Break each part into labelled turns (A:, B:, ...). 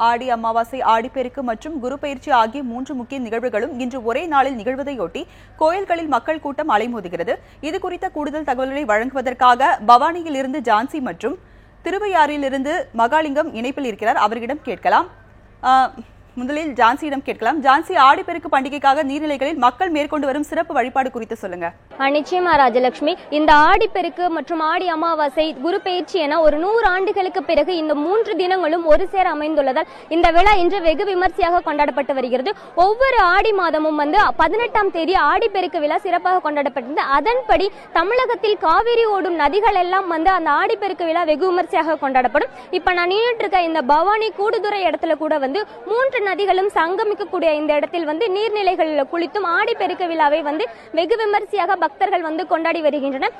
A: ஆடி அமாவாசை, ஆடிப்பெருக்கு மற்றும் குரு பயிற்சி ஆகிய 3 முக்கிய நிகழ்வுகளும் இன்று ஒரே நாளில் நிகழ்வதையொட்டி கோயில்களில் மக்கள் கூட்டம் அலைமோதுகிறது. இது குறித்த கூடுதல் தகவல்களை வழங்குவதற்காக பவானியில் இருந்து ஜான்சி மற்றும் திருவையாறில் இருந்து மகாலிங்கம் இணைப்பில் இருக்கிறார். அவரிடம் கேட்கலாம். முதலில் ஜான்சியிடம் கேட்கலாம். ஜான்சி, ஆடிப்பெருக்கு பண்டிகைக்காக நீர்நிலைகளில் மக்கள் மேற்கொண்டு வரும் சிறப்பு வழிபாடு குறித்து சொல்லுங்க.
B: நிச்சயமா ராஜலட்சுமி, இந்த ஆடிப்பெருக்கு மற்றும் ஆடி அமாவாசை, குரு பயிற்சி என ஒரு 100 ஆண்டுகளுக்கு பிறகு இந்த 3 தினங்களும் ஒரு சேர அமைந்துள்ளதால் இந்த விழா இன்று வெகு விமர்சையாக கொண்டாடப்பட்டு வருகிறது. ஒவ்வொரு ஆடி மாதமும் 18ஆம் தேதி ஆடிப்பெருக்கு விழா சிறப்பாக கொண்டாடப்பட்டது. அதன்படி தமிழகத்தில் காவிரி ஓடும் நதிகள் எல்லாம் அந்த ஆடிப்பெருக்கு விழா வெகு விமர்சையாக கொண்டாடப்படும். இப்ப நான் நின்றுட்டு இருக்க இந்த பவானி கூடுதுறை இடத்துல கூட 3 நதிகளும் சங்கமிக்கக்கூடிய இந்த இடத்தில் நீர்நிலைகளில் குளித்தும் ஆடிப்பெருக்கு விழாவை வெகு விமர்சையாக பக்தர்கள் கொண்டாடி வருகின்றனர்.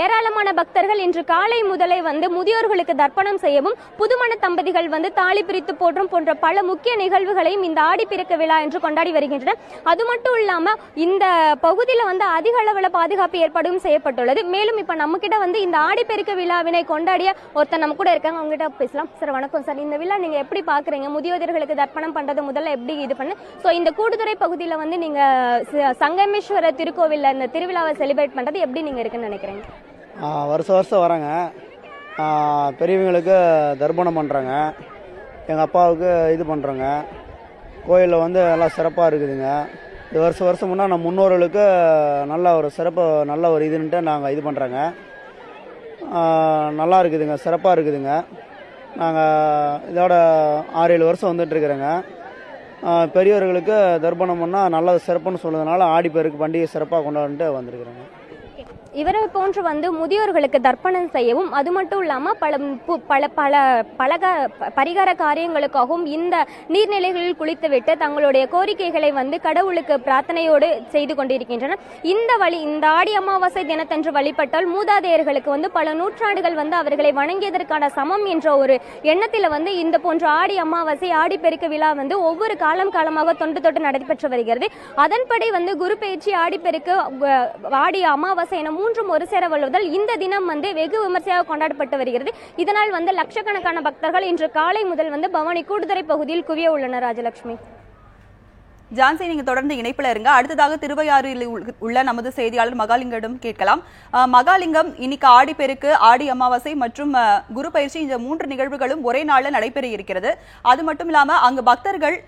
B: ஏராளமான பக்தர்கள் இன்று காலை முதலே முதியோர்களுக்கு தர்ப்பணம் செய்யவும், புதுமண தம்பதிகள் தாலி பிரித்து போற்றும் போன்ற பல முக்கிய நிகழ்வுகளையும் இந்த ஆடிப்பெருக்கு விழா என்று கொண்டாடி வருகின்றனர். அது மட்டும் இல்லாம இந்த பகுதியில் அதிக அளவில் பாதுகாப்பு ஏற்பாடும் செய்யப்பட்டுள்ளது. மேலும் இப்ப நம்ம கிட்ட இந்த ஆடிப்பெருக்கு விழாவினை கொண்டாடிய ஒருத்தர் நம்ம கூட இருக்காங்க. அவங்க கிட்ட பேசலாம். சார் வணக்கம் சார், இந்த விழா நீங்க எப்படி பாக்குறீங்க? முதியோர்களுக்கு தர்ப்பணம் பண்றது முதல்ல எப்படி இது பண்ணு? சோ இந்த கூடுதுறை பகுதியில நீங்க சங்கமேஸ்வர திருக்கோவில்ல இந்த திருவிழாவை செலிப்ரேட் பண்றது எப்படி நீங்க இருக்குன்னு நினைக்கிறீங்க?
C: வருஷம் வராங்க. பெரியவங்களுக்கு தர்ப்பணம் பண்றாங்க, எங்க அப்பாவுக்கு இது பண்றாங்க. கோயிலில் எல்லாம் சிறப்பாக இருக்குதுங்க. இது வருஷம் முன்னா நம்ம முன்னோர்களுக்கு நல்ல ஒரு சிறப்பு, நல்ல ஒரு இதுன்ட்டு நாங்கள் இது பண்ணுறாங்க. நல்லா இருக்குதுங்க, சிறப்பாக இருக்குதுங்க. நாங்கள் இதோட 6-7 வருஷம் வந்துட்டுருக்குறேங்க. பெரியவர்களுக்கு தர்ப்பணம் பண்ணால் நல்ல சிறப்புன்னு சொல்லுறதுனால ஆடிப்பெருக்கு பண்டிகை சிறப்பாக கொண்டாடிட்டு வந்திருக்கிறேங்க.
B: இவரை போன்று முதியோர்களுக்கு தர்ப்பணம் செய்யவும், அது மட்டும் இல்லாம பல பரிகார காரியங்களுக்காகவும் இந்த நீர்நிலைகளில் குளித்துவிட்டு தங்களுடைய கோரிக்கைகளை கடவுளுக்கு பிரார்த்தனையோடு செய்து கொண்டிருக்கின்றனர். இந்த ஆடி அமாவாசை தினத்தன்று வழிபட்டால் மூதாதையர்களுக்கு பல நூற்றாண்டுகள் அவர்களை வணங்கியதற்கான சமம் என்ற ஒரு எண்ணத்தில் இந்த போன்ற ஆடி அமாவாசை, ஆடிப்பெருக்கு விழா ஒவ்வொரு காலமாக தொன்று நடைபெற்று வருகிறது. அதன்படி குரு பயிற்சி, ஆடிப்பெருக்கு, ஆடி அமாவாசை என 3 ஒரு சேர வருவதால் இந்த தினம் வெகு விமர்சையாக கொண்டாடப்பட்டு வருகிறது. இதனால் லட்சக்கணக்கான பக்தர்கள் இன்று காலை முதல் பவானி கூடுதுறை பகுதியில் குவிய உள்ளனர். ராஜலட்சுமி,
A: ஜான்சி, நீங்க தொடர்ந்து இணைப்புல இருங்க. அடுத்ததாக திருவையாறில் உள்ள நமது செய்தியாளர் மகாலிங்கிடம் கேட்கலாம். மகாலிங்கம், இன்னைக்கு ஆடிப்பெருக்கு, ஆடி அமாவாசை மற்றும் குரு பயிற்சி, இந்த 3 நிகழ்வுகளும் ஒரே நாள்ல நடைபெற இருக்கிறது. அது மட்டும் இல்லாம அங்கு பக்தர்கள்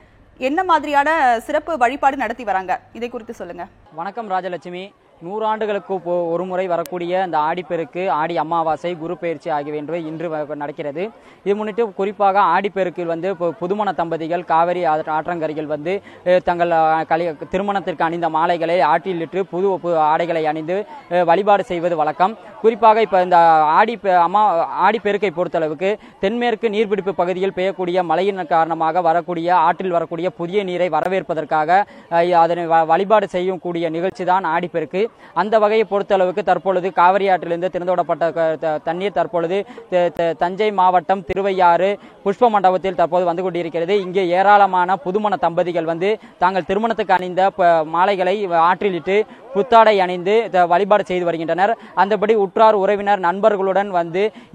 A: என்ன மாதிரியான சிறப்பு வழிபாடு நடத்தி வராங்க, இதை குறித்து சொல்லுங்க.
D: வணக்கம் ராஜலட்சுமி. 100 ஆண்டுகளுக்கு ஒரு முறை வரக்கூடிய இந்த ஆடிப்பெருக்கு, ஆடி அமாவாசை, குரு பயிற்சி ஆகியவை இன்று நடக்கிறது. இது முன்னிட்டு குறிப்பாக ஆடிப்பெருக்கில் புதுமண தம்பதிகள் காவிரி ஆற்றங்கரையில் தங்கள் திருமணத்திற்கு அணிந்த மாலைகளை ஆற்றில் இட்டு புது ஆடைகளை அணிந்து வழிபாடு செய்வது வழக்கம். குறிப்பாக இப்ப இந்த ஆடிப்பெருக்கை பொறுத்தளவுக்கு தென்மேற்கு நீர்பிடிப்பு பகுதியில் பெய்யக்கூடிய மழையின் காரணமாக ஆற்றில் வரக்கூடிய புதிய நீரை வரவேற்பதற்காக அதனை வழிபாடு செய்யக்கூடிய நிகழ்ச்சி தான் ஆடிப்பெருக்கு. அந்த வகையை பொறுத்தளவுக்கு தற்பொழுது காவிரி ஆற்றிலிருந்து திறந்துவிடப்பட்ட தண்ணீர் தற்பொழுது தஞ்சை மாவட்டம் திருவையாறு புஷ்ப மண்டபத்தில் தற்போது வந்து கொண்டிருக்கிறது. இங்கே ஏராளமான புதுமண தம்பதிகள் தாங்கள் திருமணத்துக்கு அணிந்த மாலைகளை ஆற்றிலிட்டு புத்தாடை அணிந்து வழிபாடு செய்து வருகின்றனர். அந்தபடி உற்றார் உறவினர் நண்பர்களுடன்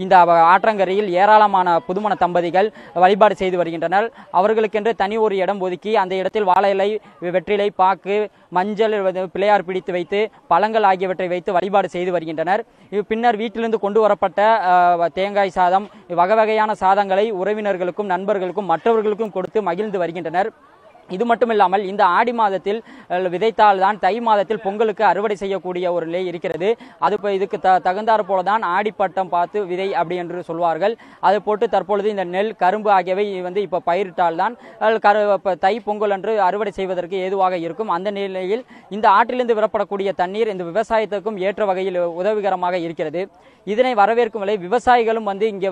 D: இந்த ஆற்றங்கரையில் ஏராளமான புதுமண தம்பதிகள் வழிபாடு செய்து வருகின்றனர். அவர்களுக்கென்று தனி ஒரு இடம் ஒதுக்கி அந்த இடத்தில் வாழை இலை, வெற்றிலை, பாக்கு, மஞ்சள், பிள்ளையார் பிடித்து வைத்து பழங்கள் ஆகியவற்றை வைத்து வழிபாடு செய்து வருகின்றனர். பின்னர் வீட்டிலிருந்து கொண்டு வரப்பட்ட தேங்காய் சாதம், வகை வகையான சாதங்களை உறவினர்களுக்கும் நண்பர்களுக்கும் மற்றவர்களுக்கும் கொடுத்து மகிழ்ந்து வருகின்றனர். இது மட்டுமில்லாமல் இந்த ஆடி மாதத்தில் விதைத்தால்தான் தை மாதத்தில் பொங்கலுக்கு அறுவடை செய்யக்கூடிய ஒரு நிலை இருக்கிறது. இதுக்கு தகுந்தாறு போலதான் ஆடிப்பட்டம் பார்த்து விதை அப்படி என்று சொல்வார்கள். அதை போட்டு தற்பொழுது இந்த நெல், கரும்பு ஆகியவை இப்ப பயிரிட்டால்தான் தை பொங்கல் என்று அறுவடை செய்வதற்கு ஏதுவாக இருக்கும். அந்த நிலையில் இந்த ஆற்றிலிருந்து விடப்படக்கூடிய தண்ணீர் இந்த விவசாயத்திற்கும் ஏற்ற வகையில் உதவிகரமாக இருக்கிறது. இதனை வரவேற்கும் வரை விவசாயிகளும் இங்கே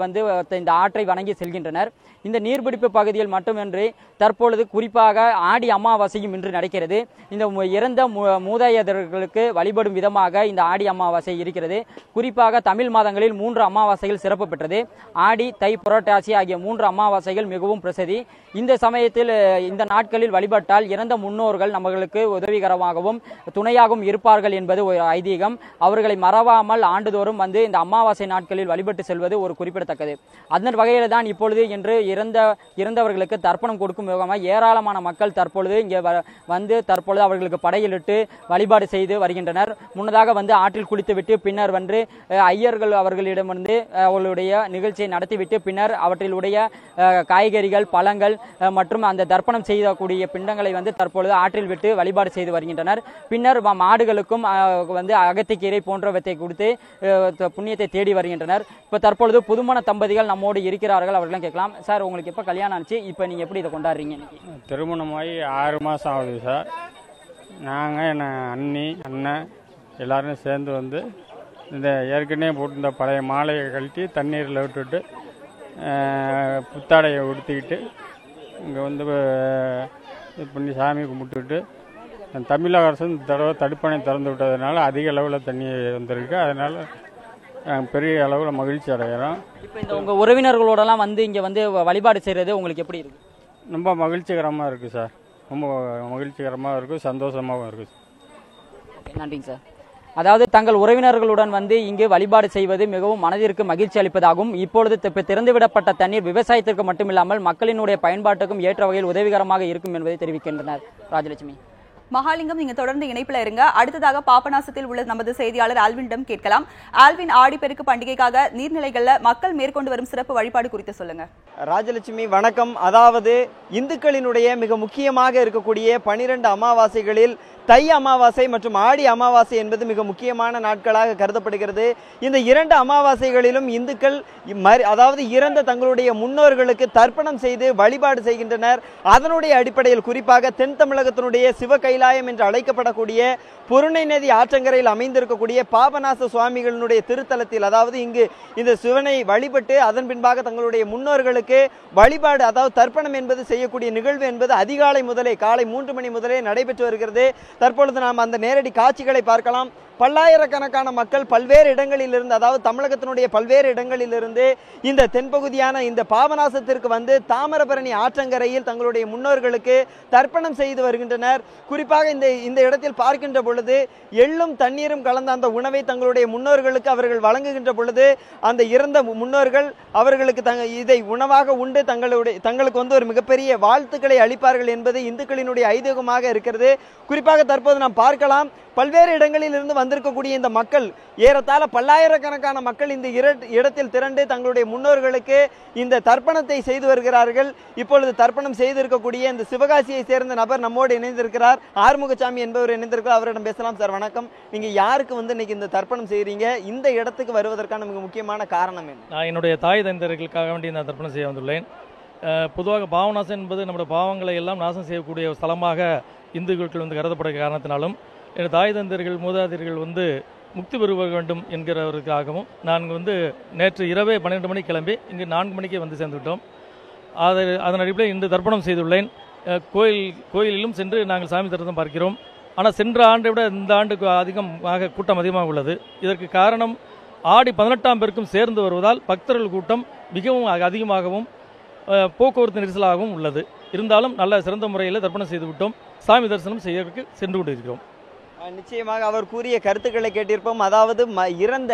D: இந்த ஆற்றை வணங்கி செல்கின்றனர். இந்த நீர்பிடிப்பு பகுதியில் மட்டுமின்றி தற்பொழுது குறிப்பாக ஆடி அமாவாசையும் இன்று நடக்கிறது. இந்த இறந்த மூதாதையர்களுக்கு வழிபடும் விதமாக இந்த ஆடி அமாவாசை இருக்கிறது. குறிப்பாக தமிழ் மாதங்களில் 3 அமாவாசைகள் சிறப்பு பெற்றது. ஆடி, தை, புரட்டாசி ஆகிய 3 அமாவாசைகள் மிகவும் பிரசித்தி. இந்த சமயத்தில் இந்த நாட்களில் வழிபட்டால் இறந்த முன்னோர்கள் நம்மளுக்கு உதவிகரமாகவும் துணையாகவும் இருப்பார்கள் என்பது ஒரு ஐதீகம். அவர்களை மறவாமல் ஆண்டுதோறும் வந்து இந்த அமாவாசை நாட்களில் வழிபட்டு செல்வது ஒரு குறிப்பிடத்தக்கது. அதன் வகையில் தான் இப்பொழுது இன்று இறந்தவர்களுக்கு தர்ப்பணம் கொடுக்கும் விதமாக ஏராளமான மக்கள் தற்பொழுது இங்கே வந்து தற்பொழுது அவர்களுக்கு படையிலிட்டு வழிபாடு செய்து வருகின்றனர். முன்னதாக வந்து ஆற்றில் குளித்துவிட்டு பின்னர் வந்து ஐயர்கள் அவர்களிடமிருந்து அவர்களுடைய நிகழ்ச்சியை நடத்திவிட்டு பின்னர் அவற்றிலுடைய காய்கறிகள், பழங்கள் மற்றும் அந்த தர்ப்பணம் செய்யக்கூடிய பிண்டங்களை வந்து தற்பொழுது ஆற்றில் விட்டு வழிபாடு செய்து வருகின்றனர். பின்னர் மாடுகளுக்கும் வந்து அகத்திக்கீரை போன்றவற்றை கொடுத்து புண்ணியத்தை தேடி வருகின்றனர். இப்போ தற்பொழுது புதுமண தம்பதிகள் நம்மோடு இருக்கிறார்கள். அவர்களெல்லாம் கேட்கலாம். சார், உங்களுக்கு எப்போ கல்யாணம் ஆச்சு? இப்போ நீங்கள் எப்படி இதை கொண்டாடுறீங்க?
E: திருமணமாகி 6 மாதம் ஆகுது சார். நாங்கள் என் அண்ணன் எல்லாரும் சேர்ந்து வந்து இந்த ஏற்கனவே போட்டிருந்த பழைய மாலையை கழட்டி தண்ணீரில் விட்டுட்டு புத்தாடையை உடுத்திக்கிட்டு இங்கே வந்து இது பண்ணி சாமி கும்பிட்டுட்டு தமிழக அரசு இந்த தடவை தடுப்பணை திறந்து விட்டதுனால அதிக அளவில் தண்ணி வந்திருக்கு. அதனால் பெரிய அளவில் மகிழ்ச்சி அடைகிறோம்.
D: இப்போ இந்த உங்கள் உறவினர்களோடலாம் வந்து இங்கே வந்து வழிபாடு செய்கிறது உங்களுக்கு எப்படி இருக்குது?
E: ரொம்ப மகிழ்ச்சிகரமாக இருக்குது சார். ரொம்ப மகிழ்ச்சிகரமாக இருக்குது, சந்தோஷமாகவும் இருக்குது.
D: நன்றிங்க சார். அதாவது தங்கள் உறவினர்களுடன் வந்து இங்கு வழிபாடு செய்வது மிகவும் மனதிற்கு மகிழ்ச்சி அளிப்பதாகவும் இப்பொழுது திறந்துவிடப்பட்ட தண்ணீர் விவசாயத்திற்கு மட்டுமில்லாமல் மக்களினுடைய பயன்பாட்டுக்கும் ஏற்ற வகையில் உதவிகரமாக இருக்கும் என்பதை தெரிவிக்கின்றனர். ராஜலட்சுமி.
A: மகாலிங்கம், நீங்க தொடர்ந்து இணைப்புல இருங்க. அடுத்ததாக பாபநாசத்தில் உள்ள நமது செய்தியாளர் ஆல்வினிடம் கேட்கலாம். ஆல்வின், ஆடிப்பெருக்கு பண்டிகைக்காக நீர்நிலைகள்ல மக்கள் மேற்கொண்டு வரும் சிறப்பு வழிபாடு குறித்து சொல்லுங்க.
F: ராஜலட்சுமி, வணக்கம். அதாவது இந்துக்களினுடைய மிக முக்கியமாக இருக்கக்கூடிய 12 அமாவாசைகளில் தை அமாவாசை மற்றும் ஆடி அமாவாசை என்பது மிக முக்கியமான நாட்களாக கருதப்படுகிறது. இந்த 2 அமாவாசைகளிலும் இந்துக்கள் அதாவது இறந்த தங்களுடைய முன்னோர்களுக்கு தர்ப்பணம் செய்து வழிபாடு செய்கின்றனர். அதனுடைய அடிப்படையில் குறிப்பாக தென் தமிழகத்தினுடைய சிவகைலாயம் என்று அழைக்கப்படக்கூடிய பொருணை நதி ஆற்றங்கரையில் அமைந்திருக்கக்கூடிய பாபநாச சுவாமிகளினுடைய திருத்தலத்தில், அதாவது இங்கு இந்த சிவனை வழிபட்டு அதன் பின்பாக தங்களுடைய முன்னோர்களுக்கு வழிபாடு, அதாவது தர்ப்பணம் என்பது செய்யக்கூடிய நிகழ்வு என்பது அதிகாலை முதலே, காலை 3 மணி முதலே நடைபெற்று வருகிறது. தற்பொழுது நாம் அந்த நேரடி காட்சிகளை பார்க்கலாம். பல்லாயிரக்கணக்கான மக்கள் பல்வேறு இடங்களிலிருந்து, அதாவது தமிழகத்தினுடைய பல்வேறு இடங்களிலிருந்து இந்த தென்பகுதியான இந்த பாபநாசத்திற்கு வந்து தாமிரபரணி ஆற்றங்கரையில் தங்களுடைய முன்னோர்களுக்கு தர்ப்பணம் செய்து வருகின்றனர். குறிப்பாக இந்த இடத்தில் பார்க்கின்ற பொழுது எள்ளும் தண்ணீரும் கலந்த அந்த உணவை தங்களுடைய முன்னோர்களுக்கு அவர்கள் வழங்குகின்ற பொழுது அந்த இறந்த முன்னோர்கள் அவர்களுக்கு இதை உணவாக உண்டு தங்களுக்கு வந்து ஒரு மிகப்பெரிய வாழ்த்துக்களை அளிப்பார்கள் என்பது இந்துக்களினுடைய ஐதீகமாக இருக்கிறது. குறிப்பாக தற்போது நாம் பார்க்கலாம், பல்வேறு இடங்களில் இருந்து வந்திருக்கக்கூடிய இந்த மக்கள், ஏறத்தாழ பல்லாயிரக்கணக்கான மக்கள் இந்த இடத்தில் திரண்டு தங்களுடைய முன்னோர்களுக்கு இந்த தர்ப்பணத்தை செய்து வருகிறார்கள். இப்பொழுது தர்ப்பணம் செய்திருக்கக்கூடிய இந்த சிவகாசியை சேர்ந்த நபர் நம்மோடு இணைந்திருக்கிறார். ஆறுமுகசாமி என்பவர் இணைந்திருக்கிறார். அவரிடம் பேசலாம். சார், வணக்கம். நீங்க யாருக்கு வந்து இன்னைக்கு இந்த தர்ப்பணம் செய்றீங்க? இந்த இடத்துக்கு வருவதற்கான மிக முக்கியமான காரணம் என்ன?
G: நான் என்னுடைய தாய் தந்தையர்களுக்காக வேண்டி நான் தர்ப்பணம் செய்ய வந்துள்ளேன். பொதுவாக பாவநாசம் என்பது நம்முடைய பாவங்களை எல்லாம் நாசம் செய்யக்கூடிய ஸ்தலமாக இந்துக்கள் வந்து கருதப்படுகிற காரணத்தினாலும் என் தாய் தந்தையர்கள் மூதாதையர்கள் வந்து முக்தி பெற வேண்டும் என்கிறவருக்காகவும் நான் வந்து நேற்று இரவே 12 மணிக்கு கிளம்பி இங்கு 4 மணிக்கே வந்து சேர்ந்துவிட்டோம். அதன் அடிப்படையில் இன்று தர்ப்பணம் செய்துள்ளேன். கோயிலிலும் சென்று நாங்கள் சாமி தரிசனம் பார்க்கிறோம். ஆனால் சென்ற ஆண்டை விட இந்த ஆண்டுக்கு கூட்டம் அதிகமாக உள்ளது. இதற்கு காரணம் ஆடி 18ஆம் பெருக்கும் சேர்ந்து வருவதால் பக்தர்கள் கூட்டம் மிகவும் அதிகமாகவும் போக்குவரத்து நெரிசலாகவும் உள்ளது. இருந்தாலும் நல்ல சிறந்த முறையில் தர்ப்பணம் செய்துவிட்டோம். சாமி தரிசனம் செய்வதற்கு சென்று கொண்டிருக்கிறோம்.
F: நிச்சயமாக அவர் கூறிய கருத்துக்களை கேட்டிருப்போம். அதாவது இறந்த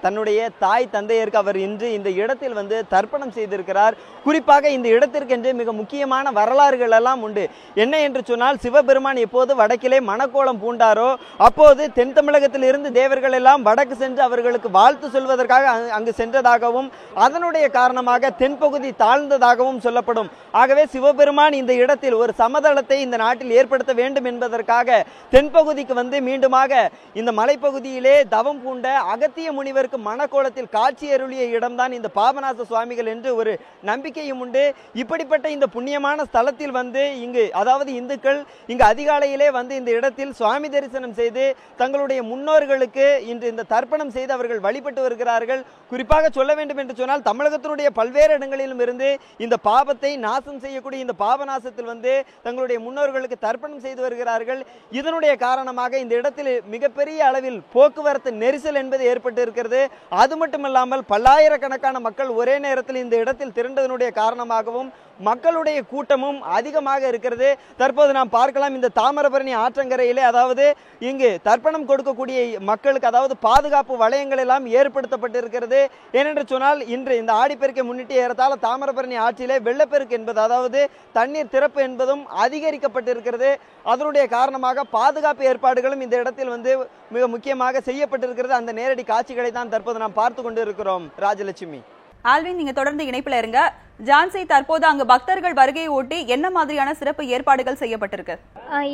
F: தன்னுடைய தாய் தந்தையருக்கு அவர் இன்று இந்த இடத்தில் வந்து தர்ப்பணம் செய்திருக்கிறார். குறிப்பாக இந்த இடத்திற்கென்று மிக முக்கியமான வரலாறுகள் எல்லாம் உண்டு. என்ன என்று சொன்னால், சிவபெருமான் எப்போது வடக்கிலே மணக்கோலம் பூண்டாரோ அப்போது தென் தமிழகத்தில் இருந்து தேவர்கள் எல்லாம் வடக்கு சென்று அவர்களுக்கு வாழ்த்து சொல்வதற்காக அங்கு சென்றதாகவும் அதனுடைய காரணமாக தென்பகுதி தாழ்ந்ததாகவும் சொல்லப்படும். ஆகவே சிவபெருமான் இந்த இடத்தில் ஒரு சமதளத்தை இந்த நாட்டில் ஏற்படுத்த வேண்டும் என்பதற்காக தென்பகுதி மலைப்பகுதிக்கு வந்து மீண்டுமாக இந்த மலைப்பகுதியிலே தவம் பூண்ட அகத்திய முனிவருக்கு மணக்கோலத்தில் காட்சி அருளிய இடம்தான் இந்த பாபநாச சுவாமிகள் என்று ஒரு நம்பிக்கையும் உண்டு. இப்படிப்பட்ட இந்த புண்ணியமான ஸ்தலத்தில் வந்து இங்கு அதாவது இந்துக்கள் இங்கு அதிகாலையிலே வந்து இந்த இடத்தில் சுவாமி தரிசனம் செய்து தங்களுடைய முன்னோர்களுக்கு இன்று இந்த தர்ப்பணம் செய்து அவர்கள் வழிபட்டு வருகிறார்கள். குறிப்பாக சொல்ல வேண்டும் என்று சொன்னால் தமிழகத்தினுடைய பல்வேறு இடங்களிலும் இருந்து இந்த பாபத்தை நாசம் செய்யக்கூடிய இந்த பாபநாசத்தில் வந்து தங்களுடைய முன்னோர்களுக்கு தர்ப்பணம் செய்து வருகிறார்கள். இதனுடைய காரணமாக இந்த இடத்தில் மிகப்பெரிய அளவில் போக்குவரத்து நெரிசல் என்பது ஏற்பட்டு இருக்கிறது. அது மட்டுமல்லாமல் பல்லாயிரக்கணக்கான மக்கள் ஒரே நேரத்தில் இந்த இடத்தில் திரண்டதனுடைய காரணமாகவும் மக்களுடைய கூட்டமும் அதிகமாக இருக்கிறது. தற்போது நாம் பார்க்கலாம் இந்த தாமிரபரணி ஆற்றங்கரையிலே அதாவது இங்கு தர்ப்பணம் கொடுக்கக்கூடிய மக்களுக்கு அதாவது பாதுகாப்பு வளையங்கள் எல்லாம் ஏற்படுத்தப்பட்டிருக்கிறது. ஏனென்று சொன்னால் இன்று இந்த ஆடிப்பெருக்கை முன்னிட்டு ஏறத்தாழ தாமிரபரணி ஆற்றிலே வெள்ளப்பெருக்கு என்பது அதாவது தண்ணீர் திறப்பு என்பதும் அதிகரிக்கப்பட்டிருக்கிறது. அதனுடைய காரணமாக பாதுகாப்பு ஏற்பாடுகளும் இந்த இடத்தில் வந்து மிக முக்கியமாக செய்யப்பட்டிருக்கிறது. அந்த நேரடி காட்சிகளை தான் தற்போது நாம் பார்த்து கொண்டு இருக்கிறோம். ராஜலட்சுமி,
A: ஆல்வின், நீங்க தொடர்ந்து இணைப்புல இருங்க. ஜான்சி, தற்போது அங்கு பக்தர்கள் வருகையை ஒட்டி என்ன மாதிரியான சிறப்பு ஏற்பாடுகள் செய்யப்பட்டிருக்கு?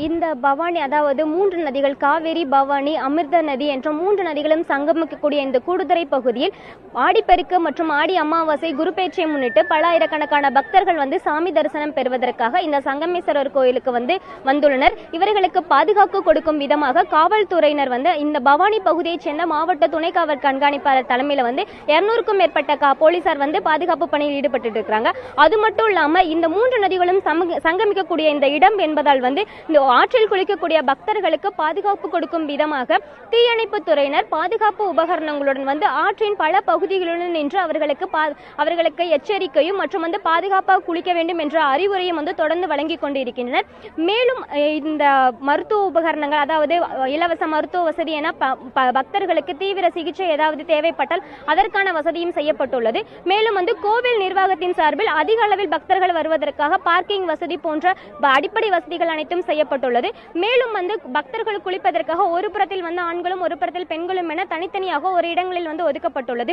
B: இந்த பவானி அதாவது 3 நதிகள் காவேரி, பவானி, அமிர்த நதி என்ற 3 நதிகளும் சங்கமிக்கக்கூடிய இந்த கூடுதுறை பகுதியில் ஆடிப்பெருக்கு மற்றும் ஆடி அமாவாசை குருபெயர்ச்சியை முன்னிட்டு பல்லாயிரக்கணக்கான பக்தர்கள் வந்து சாமி தரிசனம் பெறுவதற்காக இந்த சங்கமேஸ்வரர் கோயிலுக்கு வந்துள்ளனர். இவர்களுக்கு பாதுகாப்பு கொடுக்கும் விதமாக காவல்துறையினர் வந்து இந்த பவானி பகுதியைச் சேர்ந்த மாவட்ட துணை காவல் கண்காணிப்பாளர் தலைமையில வந்து 200க்கும் மேற்பட்ட போலீசார் வந்து பாதுகாப்பு பணியில் ஈடுபட்டு இருக்காங்க. அது மட்டும் இல்லாம இந்த 3 நதிகளும் சங்கமிக்கக்கூடிய இந்த இடம் என்பதால் வந்து இந்த ஆற்றில் குளிக்கக்கூடிய பக்தர்களுக்கு பாதுகாப்பு கொடுக்கும் விதமாக தீயணைப்பு துறையினர் பாதுகாப்பு உபகரணங்களுடன் வந்து ஆற்றின் பல பகுதிகளுடன் நின்று அவர்களுக்கு எச்சரிக்கையும் மற்றும் வந்து பாதுகாப்பாக குளிக்க வேண்டும் என்ற அறிவுரையும் வந்து தொடர்ந்து வழங்கி கொண்டிருக்கின்றனர். மேலும் இந்த மருத்துவ உபகரணங்கள் அதாவது இலவச மருத்துவ வசதி என பக்தர்களுக்கு தீவிர சிகிச்சை ஏதாவது தேவைப்பட்டால் அதற்கான வசதியும் செய்யப்பட்டுள்ளது. மேலும் வந்து கோவில் நிர்வாகத்தின் சார்பில் அதிக அளவில் பக்தர்கள் வருவதற்காக பார்க்கிங் வசதி போன்ற அடிப்படை வசதிகள் அனைத்தும் செய்யப்பட்டுள்ளது. மேலும் வந்து பக்தர்கள் குளிப்பதற்காக ஒரு புறத்தில் வந்து ஆண்களும் ஒரு புறத்தில் பெண்களும் என தனித்தனியாக ஒரு இடங்களில் வந்து ஒதுக்கப்பட்டுள்ளது.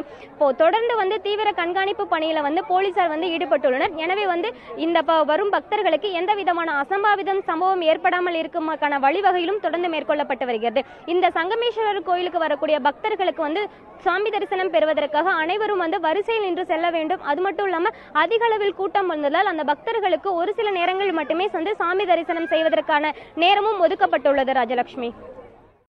B: தொடர்ந்து வந்து தீவிர கண்காணிப்பு பணியில வந்து போலீசார் வந்து ஈடுபட்டுள்ளனர். எனவே வந்து இந்த வரும் பக்தர்களுக்கு எந்த விதமான அசம்பாவிதம் சம்பவம் ஏற்படாமல் இருக்குமாக்கான வழிவகையிலும் தொடர்ந்து மேற்கொள்ளப்பட்டு வருகிறது. இந்த சங்கமேஸ்வரர் கோயிலுக்கு வரக்கூடிய பக்தர்களுக்கு வந்து சாமி தரிசனம் பெறுவதற்காக அனைவரும் வந்து வரிசையில் நின்று செல்ல வேண்டும். அது மட்டும் இல்லாமல் அதிக அளவில் கூட்டம் வந்ததால் அந்த பக்தர்களுக்கு ஒரு சில நேரங்களில் மட்டுமே வந்து சாமி தரிசனம் செய்வதற்கான நேரமும் ஒதுக்கப்பட்டுள்ளது. ராஜலட்சுமி.